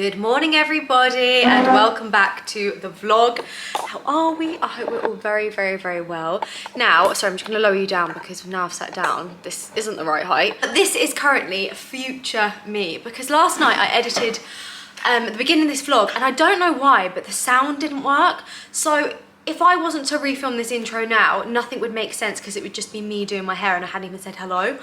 Good morning everybody and welcome back to the vlog. How are we? I hope we're all very well. Now, sorry, I'm just going to lower you down because now I've sat down. This isn't the right height. But this is currently future me because last night I edited the beginning of this vlog and I don't know why, but the sound didn't work. So if I wasn't to refilm this intro now, nothing would make sense because it would just be me doing my hair and I hadn't even said hello.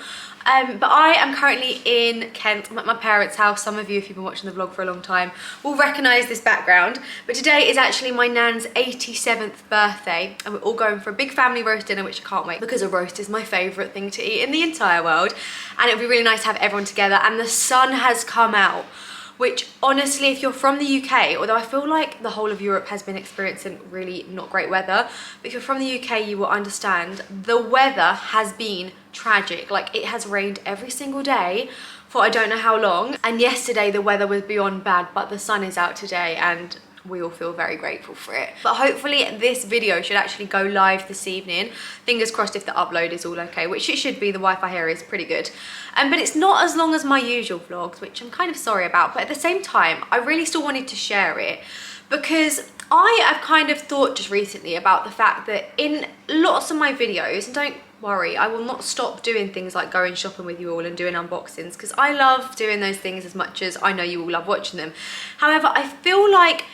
But I am currently in Kent. I'm at my parents' house. Some of you, if you've been watching the vlog for a long time, will recognise this background. But today is actually my nan's 87th birthday and we're all going for a big family roast dinner, which I can't wait because a roast is my favourite thing to eat in the entire world. And it would be really nice to have everyone together. And the sun has come out, which honestly, if you're from the UK, although I feel like the whole of Europe has been experiencing really not great weather, but if you're from the UK, you will understand the weather has been tragic. Like, it has rained every single day for I don't know how long. And yesterday the weather was beyond bad, but the sun is out today and we all feel very grateful for it. But hopefully this video should actually go live this evening. Fingers crossed if the upload is all okay, which it should be. The Wi-Fi here is pretty good. But it's not as long as my usual vlogs, which I'm kind of sorry about. But at the same time, I really still wanted to share it because I have kind of thought just recently about the fact that in lots of my videos, and don't worry, I will not stop doing things like going shopping with you all and doing unboxings because I love doing those things as much as I know you all love watching them. However, I feel like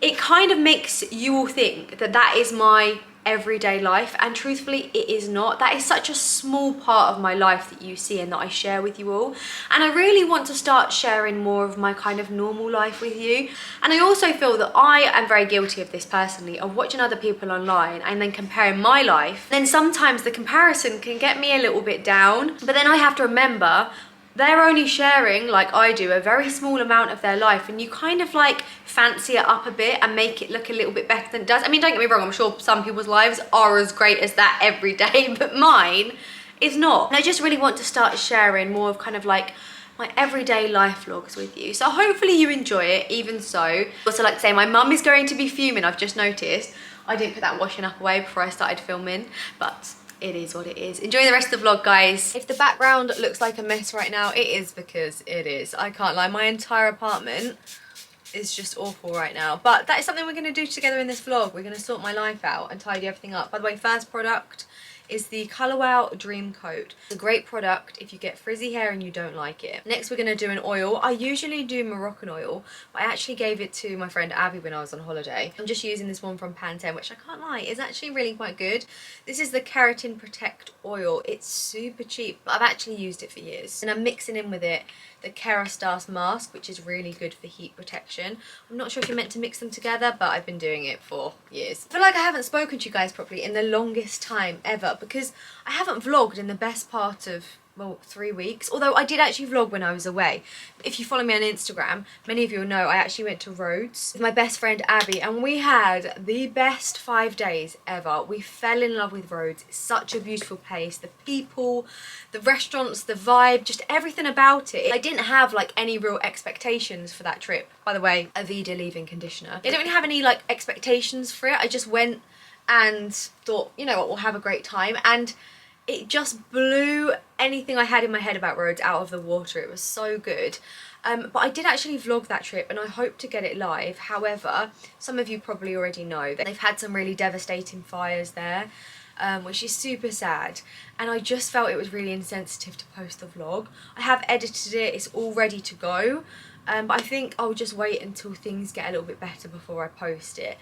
it kind of makes you all think that that is my everyday life, and truthfully it is not. That is such a small part of my life that you see and that I share with you all, and I really want to start sharing more of my kind of normal life with you. And I also feel that I am very guilty of this personally, of watching other people online and then comparing my life. Then sometimes the comparison can get me a little bit down, but then I have to remember they're only sharing, like I do, a very small amount of their life, and you kind of like fancy it up a bit and make it look a little bit better than it does. I mean, don't get me wrong, I'm sure some people's lives are as great as that every day, but mine is not. And I just really want to start sharing more of kind of like my everyday life vlogs with you. So hopefully you enjoy it, even so. Also, like to say, my mum is going to be fuming, I've just noticed. I didn't put that washing up away before I started filming, but it is what it is. Enjoy the rest of the vlog, guys. If the background looks like a mess right now, it is because it is. I can't lie, my entire apartment is just awful right now. But that is something we're going to do together in this vlog. We're going to sort my life out and tidy everything up. By the way, first product is the Colour Wow Dream Coat. It's a great product if you get frizzy hair and you don't like it. Next we're going to do an oil. I usually do Moroccan oil, but I actually gave it to my friend Abby when I was on holiday. I'm just using this one from Pantene, which I can't lie, is actually really quite good. This is the Keratin Protect oil. It's super cheap, but I've actually used it for years. And I'm mixing in with it the Kerastase mask, which is really good for heat protection. I'm not sure if you're meant to mix them together, but I've been doing it for years. I feel like I haven't spoken to you guys properly in the longest time ever because I haven't vlogged in the best part of, well, 3 weeks. Although I did actually vlog when I was away. If you follow me on Instagram, many of you will know I actually went to Rhodes with my best friend Abby and we had the best 5 days ever. We fell in love with Rhodes. It's such a beautiful place. The people, the restaurants, the vibe, just everything about it. I didn't have like any real expectations for that trip. By the way, Aveda leave-in conditioner. I didn't really have any like expectations for it. I just went and thought, you know what, we'll have a great time. And it just blew anything I had in my head about Rhodes out of the water. It was so good. But I did actually vlog that trip and I hope to get it live. However, some of you probably already know that they've had some really devastating fires there, which is super sad. And I just felt it was really insensitive to post the vlog. I have edited it, it's all ready to go. But I think I'll just wait until things get a little bit better before I post it.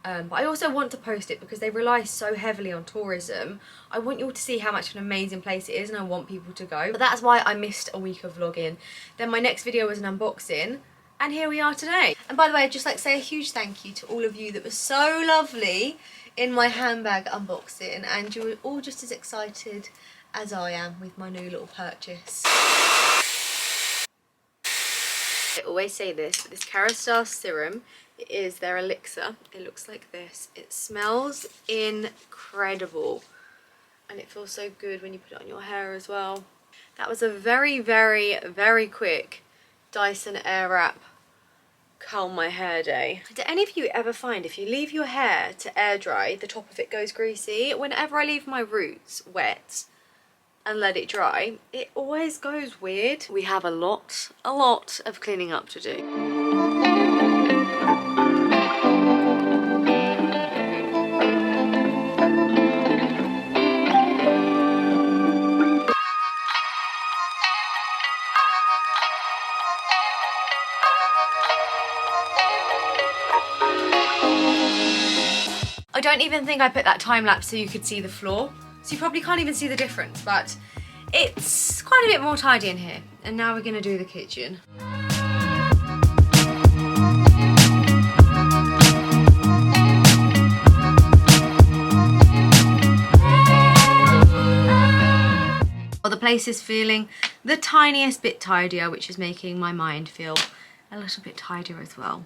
But I also want to post it because they rely so heavily on tourism. I want you all to see how much of an amazing place it is and I want people to go. But that's why I missed a week of vlogging. Then my next video was an unboxing and here we are today. And by the way, I'd just like to say a huge thank you to all of you that were so lovely in my handbag unboxing, and you were all just as excited as I am with my new little purchase. I always say this, but this Kerastase serum, it is their elixir. It looks like this. It smells incredible and it feels so good when you put it on your hair as well. That was a very quick Dyson Airwrap curl my hair day. Do any of you ever find if you leave your hair to air dry, the top of it goes greasy? Whenever I leave my roots wet and let it dry, it always goes weird. We have a lot of cleaning up to do. I don't even think I put that time lapse so you could see the floor. So you probably can't even see the difference, but it's quite a bit more tidy in here. And now we're gonna do the kitchen. Well, the place is feeling the tiniest bit tidier, which is making my mind feel a little bit tidier as well.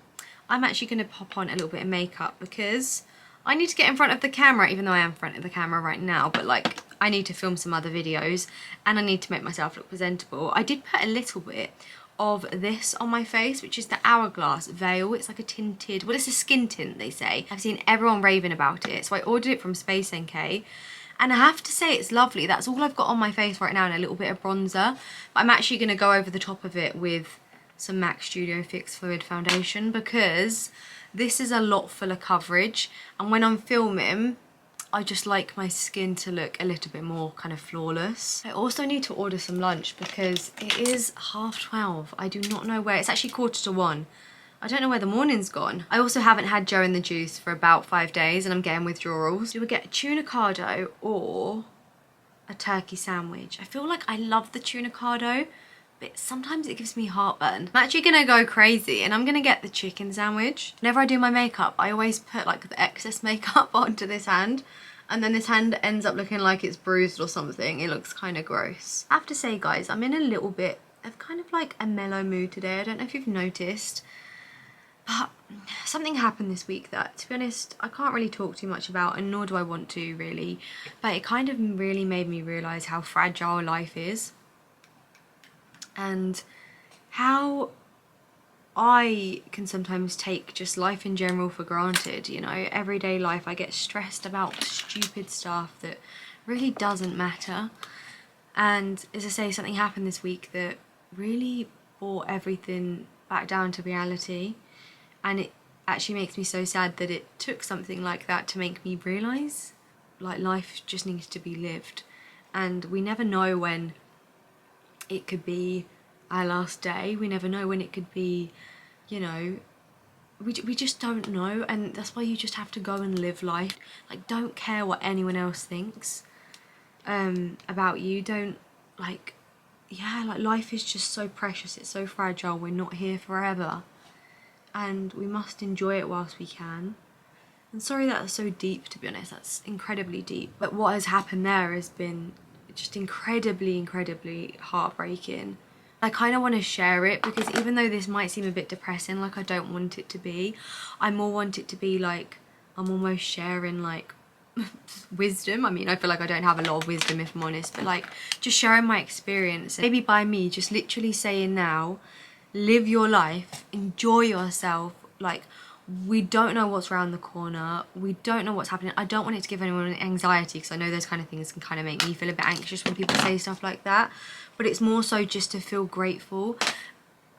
I'm actually gonna pop on a little bit of makeup because I need to get in front of the camera, even though I am in front of the camera right now, but like I need to film some other videos and I need to make myself look presentable. I did put a little bit of this on my face, which is the Hourglass Veil. It's like a tinted, well, it's a skin tint, they say. I've seen everyone raving about it, so I ordered it from Space NK. And I have to say it's lovely. That's all I've got on my face right now, and a little bit of bronzer. But I'm actually going to go over the top of it with some MAC Studio Fix Fluid Foundation because this is a lot fuller coverage. And when I'm filming, I just like my skin to look a little bit more kind of flawless. I also need to order some lunch because it is 12:30. I do not know where. It's actually 1:45. I don't know where the morning's gone. I also haven't had Joe in the juice for about 5 days and I'm getting withdrawals. Do we get a tuna cardo or a turkey sandwich? I feel like I love the tuna cardo, but sometimes it gives me heartburn. I'm actually gonna go crazy and I'm gonna get the chicken sandwich. Whenever I do my makeup, I always put like the excess makeup onto this hand, and then this hand ends up looking like it's bruised or something. It looks kind of gross. I have to say, guys, I'm in a little bit of kind of like a mellow mood today. I don't know if you've noticed. But something happened this week that, to be honest, I can't really talk too much about, and nor do I want to really, but it kind of really made me realise how fragile life is and how I can sometimes take just life in general for granted. You know, everyday life, I get stressed about stupid stuff that really doesn't matter. And as I say, something happened this week that really brought everything back down to reality. And it actually makes me so sad that it took something like that to make me realise, like, life just needs to be lived. And we never know when it could be our last day. We never know when it could be, you know, we just don't know. And that's why you just have to go and live life. Like, don't care what anyone else thinks about you. Don't, like, yeah, like, life is just so precious. It's so fragile. We're not here forever. And we must enjoy it whilst we can. And sorry that's so deep, to be honest, that's incredibly deep. But what has happened there has been just incredibly, incredibly heartbreaking. I kind of want to share it because even though this might seem a bit depressing, like I don't want it to be, I more want it to be like, I'm almost sharing like wisdom. I mean, I feel like I don't have a lot of wisdom if I'm honest, but like just sharing my experience. Maybe by me just literally saying now, live your life, enjoy yourself. Like, we don't know what's around the corner, we don't know what's happening. I don't want it to give anyone anxiety because I know those kind of things can kind of make me feel a bit anxious when people say stuff like that, but it's more so just to feel grateful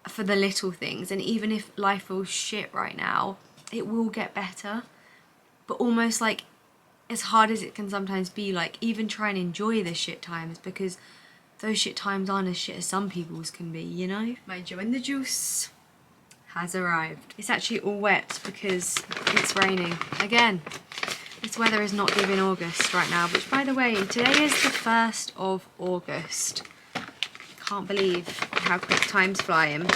for the little things. And even if life feels shit right now, it will get better. But almost like, as hard as it can sometimes be, like, even try and enjoy the shit times because those shit times aren't as shit as some people's can be, you know? My Joe in the juice has arrived. It's actually all wet because it's raining again. This weather is not giving August right now, which, by the way, today is the 1st of August. Can't believe how quick time's flying.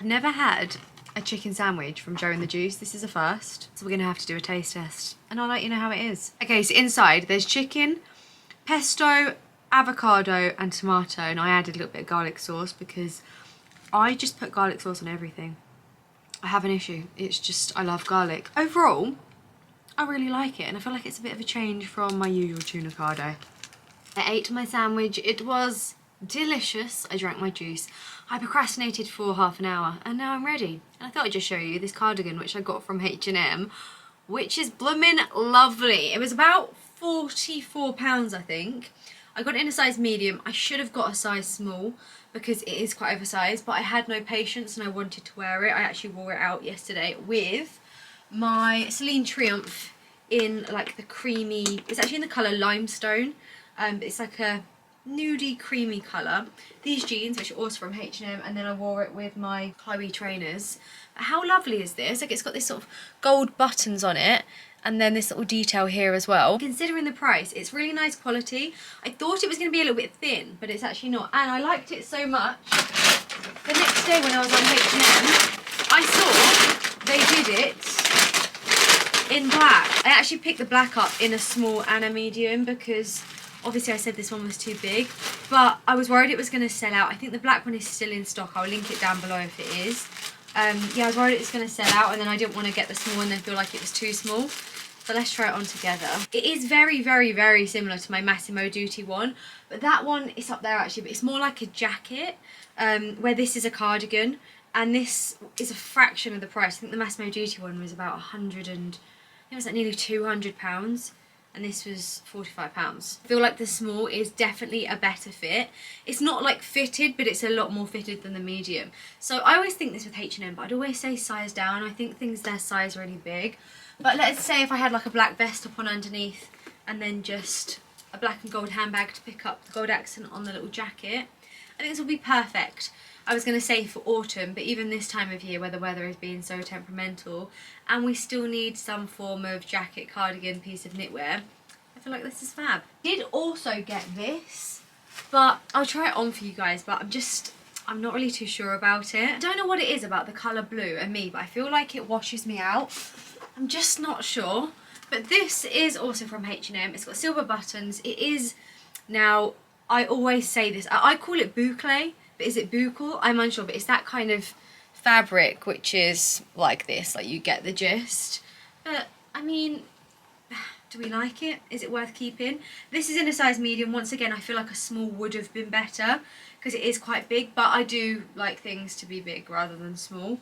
Never had a chicken sandwich from Joe in the Juice. This is a first, so we're gonna have to do a taste test and I'll let you know how it is. Okay, so inside there's chicken, pesto, avocado and tomato, and I added a little bit of garlic sauce because I just put garlic sauce on everything. I have an issue. It's just, I love garlic. Overall, I really like it and I feel like it's a bit of a change from my usual tuna cardo. I ate my sandwich. It was delicious. I drank my juice. I procrastinated for half an hour and now I'm ready. And I thought I'd just show you this cardigan which I got from H&M, which is bloomin' lovely. It was about £44, I think. I got it in a size medium. I should have got a size small because it is quite oversized, but I had no patience and I wanted to wear it. I actually wore it out yesterday with my Celine Triumph in like the creamy, it's actually in the colour limestone. It's like a nudie creamy colour. These jeans, which are also from H&M, and then I wore it with my Chloe trainers. How lovely is this? Like, it's got this sort of gold buttons on it, and then this little detail here as well. Considering the price, it's really nice quality. I thought it was going to be a little bit thin, but it's actually not. And I liked it so much. The next day when I was on H&M, I saw they did it in black. I actually picked the black up in a small and a medium because obviously I said this one was too big, but I was worried it was going to sell out. I think the black one is still in stock. I'll link it down below if it is. Yeah, I was worried it was going to sell out, and then I didn't want to get the small and then feel like it was too small. But let's try it on together. It is very, very, very similar to my Massimo Dutti one, but that one is up there actually, but it's more like a jacket, where this is a cardigan, and this is a fraction of the price. I think the Massimo Dutti one was about 100 and, it was like nearly £200, and this was £45. I feel like the small is definitely a better fit. It's not like fitted, but it's a lot more fitted than the medium. So I always think this with H&M, but I'd always say size down. I think things their size really big. But let's say if I had like a black vest up on underneath and then just a black and gold handbag to pick up the gold accent on the little jacket, I think this will be perfect. I was going to say for autumn, but even this time of year where the weather is being so temperamental and we still need some form of jacket, cardigan, piece of knitwear, I feel like this is fab. I did also get this, but I'll try it on for you guys, but I'm not really too sure about it. I don't know what it is about the colour blue and me, but I feel like it washes me out. I'm just not sure. But this is also from H&M. It's got silver buttons. It is, now, I always say this, I call it boucle, but is it buccal? I'm unsure, but it's that kind of fabric which is like this, like you get the gist. But, I mean, do we like it? Is it worth keeping? This is in a size medium. Once again, I feel like a small would have been better because it is quite big, but I do like things to be big rather than small.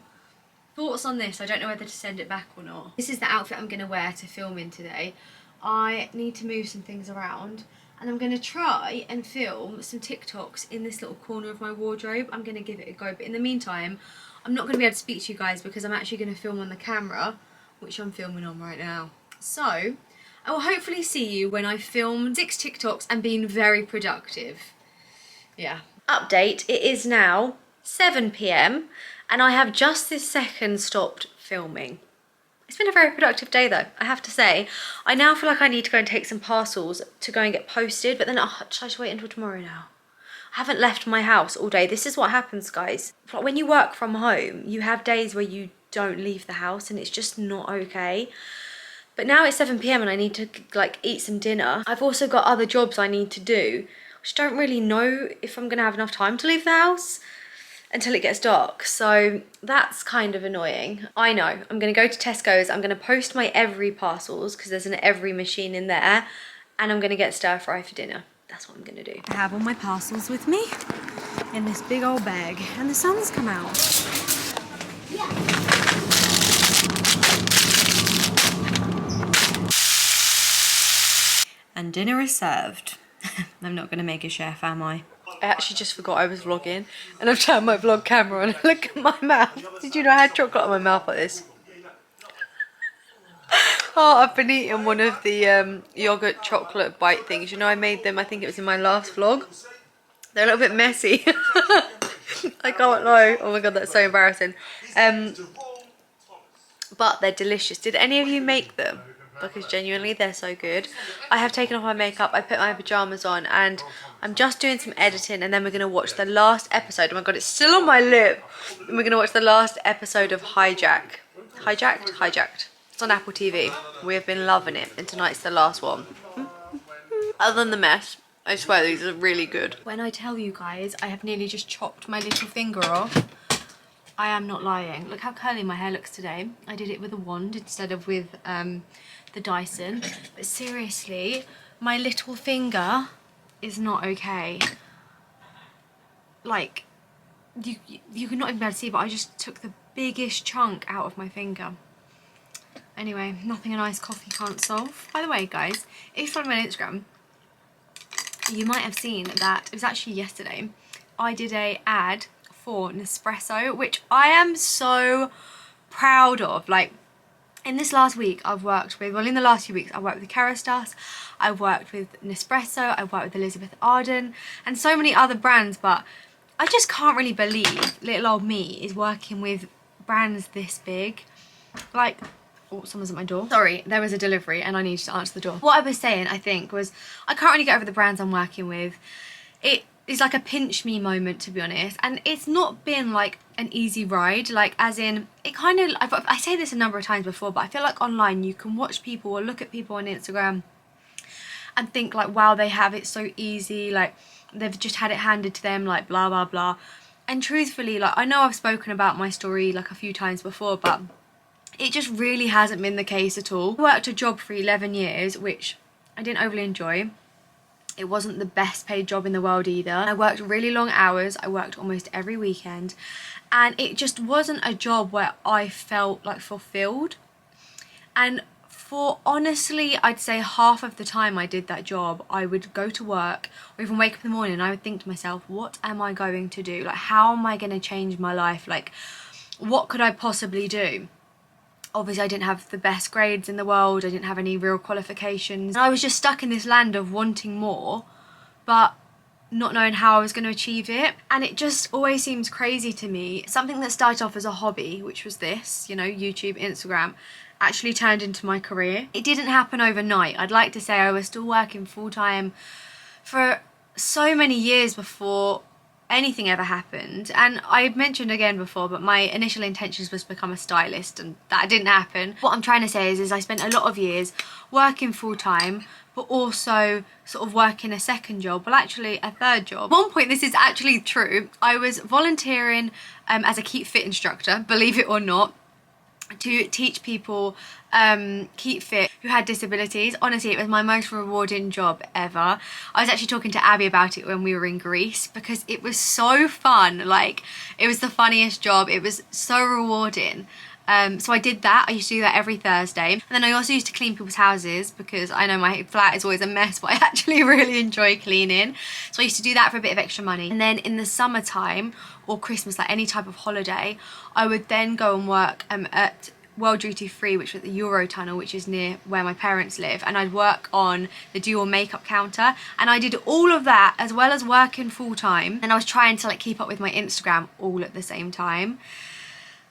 Thoughts on this? I don't know whether to send it back or not. This is the outfit I'm going to wear to film in today. I need to move some things around, and I'm going to try and film some TikToks in this little corner of my wardrobe. I'm going to give it a go, but in the meantime, I'm not going to be able to speak to you guys because I'm actually going to film on the camera, which I'm filming on right now. So, I will hopefully see you when I film 6 TikToks and been very productive. Yeah. Update, it is now 7 PM and I have just this second stopped filming. It's been a very productive day though, I have to say. I now feel like I need to go and take some parcels to go and get posted, but then I should wait until tomorrow now. I haven't left my house all day. This is what happens, guys. When you work from home, you have days where you don't leave the house and it's just not okay. But now it's 7 PM and I need to like eat some dinner. I've also got other jobs I need to do, which don't really know if I'm gonna have enough time to leave the house until it gets dark. So that's kind of annoying. I know, I'm gonna go to Tesco's, I'm gonna post my every parcels because there's an every machine in there, and I'm gonna get stir fry for dinner. That's what I'm gonna do. I have all my parcels with me in this big old bag, and the sun's come out. Yeah. And dinner is served. I'm not gonna make a chef, am I? I actually just forgot I was vlogging and I've turned my vlog camera on and look at my mouth. Did you know I had chocolate on my mouth like this? Oh, I've been eating one of the yogurt chocolate bite things. You know, I made them, I think it was in my last vlog. They're a little bit messy. I can't lie. Oh my god, that's so embarrassing. But they're delicious. Did any of you make them? Because genuinely they're so good. I have taken off my makeup, I put my pyjamas on, and I'm just doing some editing, and then we're going to watch the last episode. Oh my god, it's still on my lip. And we're going to watch the last episode of Hijacked. It's on Apple TV. We have been loving it, and tonight's the last one. Other than the mess, I swear these are really good. When I tell you guys I have nearly just chopped my little finger off, I am not lying. Look how curly my hair looks today. I did it with a wand instead of with the Dyson. But seriously, my little finger is not okay. Like, you can not even be able to see, but I just took the biggest chunk out of my finger. Anyway, nothing an iced coffee can't solve. By the way, guys, if you follow me on Instagram, you might have seen that it was actually yesterday. I did a ad for Nespresso, which I am so proud of. Like, In this last week, I've worked with, well, in the last few weeks, I've worked with Kerastase, I've worked with Nespresso, I've worked with Elizabeth Arden, and so many other brands, but I just can't really believe little old me is working with brands this big. Like, oh, someone's at my door. Sorry, there was a delivery and I needed to answer the door. What I was saying, I think, was I can't really get over the brands I'm working with. It is like a pinch me moment, to be honest, and it's not been like an easy ride, like as in it kind of, I say this a number of times before, but I feel like online you can watch people or look at people on Instagram and think like, wow, they have it so easy, like they've just had it handed to them, like blah blah blah. And truthfully, like I know I've spoken about my story like a few times before, but it just really hasn't been the case at all. I worked a job for 11 years, which I didn't overly enjoy. It wasn't the best paid job in the world either. I worked really long hours. I worked almost every weekend. And it just wasn't a job where I felt like fulfilled. And for honestly, I'd say half of the time I did that job, I would go to work or even wake up in the morning and I would think to myself, what am I going to do? Like, how am I going to change my life? Like, what could I possibly do? Obviously I didn't have the best grades in the world, I didn't have any real qualifications. And I was just stuck in this land of wanting more, but not knowing how I was going to achieve it. And it just always seems crazy to me. Something that started off as a hobby, which was this, you know, YouTube, Instagram, actually turned into my career. It didn't happen overnight. I'd like to say I was still working full-time for so many years before anything ever happened. And I mentioned again before, but my initial intentions was to become a stylist, and that didn't happen. What I'm trying to say is I spent a lot of years working full-time, but also sort of working a second job, well actually a third job. At one point, this is actually true, I was volunteering as a Keep Fit instructor, believe it or not, to teach people keep fit who had disabilities. Honestly, it was my most rewarding job ever. I was actually talking to Abby about it when we were in Greece because it was so fun. Like, it was the funniest job. It was so rewarding. So I did that. I used to do that every Thursday. And then I also used to clean people's houses because I know my flat is always a mess, but I actually really enjoy cleaning. So I used to do that for a bit of extra money. And then in the summertime or Christmas, like any type of holiday, I would then go and work at World Duty Free, which was the Eurotunnel, which is near where my parents live, and I'd work on the Dior makeup counter. And I did all of that as well as working full-time, and I was trying to like keep up with my Instagram all at the same time.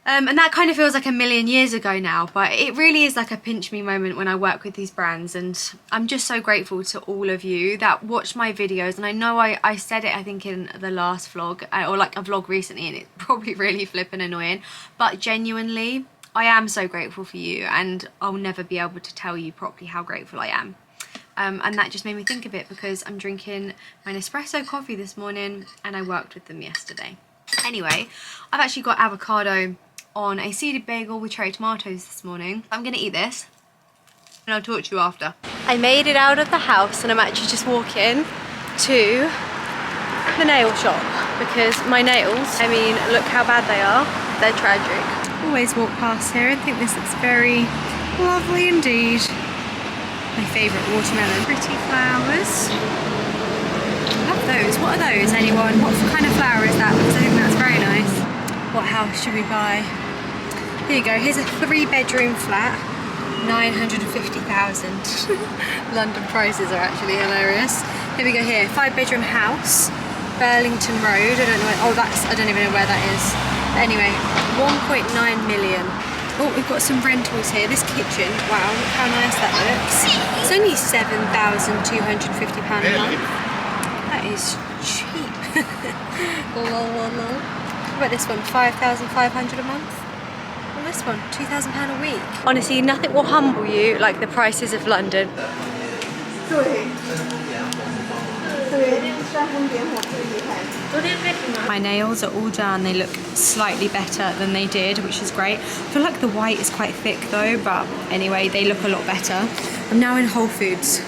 And that kind of feels like a million years ago now, but it really is like a pinch me moment when I work with these brands. And I'm just so grateful to all of you that watch my videos. And I know I said it, I think, in the last vlog, or like a vlog recently, and it's probably really flippin' annoying, but genuinely, I am so grateful for you, and I'll never be able to tell you properly how grateful I am. And that just made me think of it because I'm drinking my Nespresso coffee this morning and I worked with them yesterday. Anyway, I've actually got avocado on a seeded bagel with cherry tomatoes this morning. I'm gonna eat this and I'll talk to you after. I made it out of the house and I'm actually just walking to the nail shop because my nails, I mean, look how bad they are. They're tragic. Always walk past here and think this looks very lovely indeed. My favourite watermelon. Pretty flowers. Love those. What are those, anyone? What kind of flower is that? Because I think that's very nice. What house should we buy? Here you go. Here's a 3-bedroom flat. 950,000. London prices are actually hilarious. Here we go here. 5-bedroom house. Burlington Road. I don't know. Oh, I don't even know where that is. But anyway, 1.9 million. Oh, we've got some rentals here. This kitchen, wow, look how nice that looks. It's only £7,250 a month. That is cheap. What about this one? £5,500 a month? Well, this one, £2,000 a week. Honestly, nothing will humble you like the prices of London. My nails are all done. They look slightly better than they did, which is great. I feel like the white is quite thick though, but anyway, they look a lot better. I'm now in Whole Foods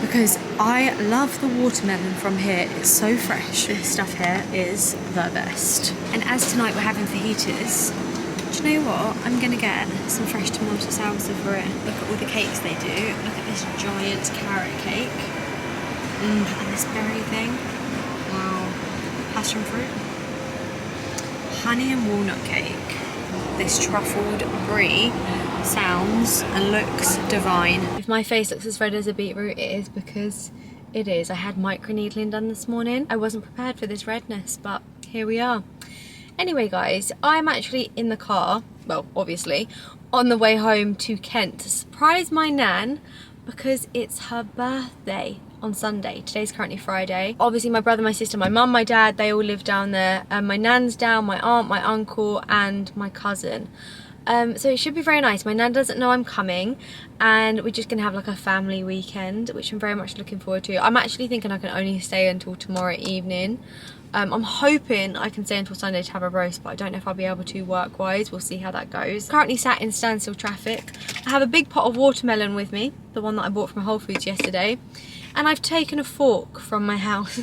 because I love the watermelon from here. It's so fresh. This stuff here is the best. And as tonight we're having fajitas, do you know what? I'm gonna get some fresh tomato salsa for it. Look at all the cakes they do. Look at this giant carrot cake. And this berry thing. Wow. Passion fruit. Honey and walnut cake. This truffled brie. sounds and looks divine. If my face looks as red as a beetroot, it is because it is. I had microneedling done this morning. I wasn't prepared for this redness, but here we are. Anyway guys, I'm actually in the car, well obviously, on the way home to Kent to surprise my nan because it's her birthday on Sunday. Today's currently Friday. Obviously my brother, my sister, my mum, my dad, they all live down there. My nan's down, my aunt, my uncle and my cousin. So it should be very nice. My nan doesn't know I'm coming and we're just gonna have like a family weekend, which I'm very much looking forward to. I'm actually thinking I can only stay until tomorrow evening. I'm hoping I can stay until Sunday to have a roast, but I don't know if I'll be able to work-wise. We'll see how that goes. Currently sat in standstill traffic. I have a big pot of watermelon with me, the one that I bought from Whole Foods yesterday, and I've taken a fork from my house.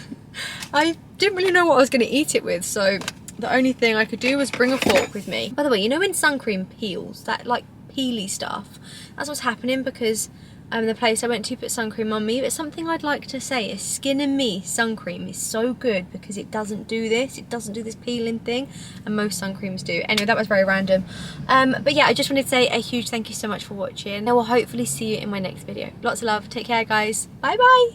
I didn't really know what I was going to eat it with, so the only thing I could do was bring a fork with me. By the way, you know when sun cream peels, that like peely stuff, that's what's happening because the place I went to put sun cream on me. But something I'd like to say is Skin and Me sun cream is so good because it doesn't do this. It doesn't do this peeling thing, and most sun creams do. Anyway, that was very random. But yeah, I just wanted to say a huge thank you so much for watching. I will hopefully see you in my next video. Lots of love. Take care, guys. Bye bye.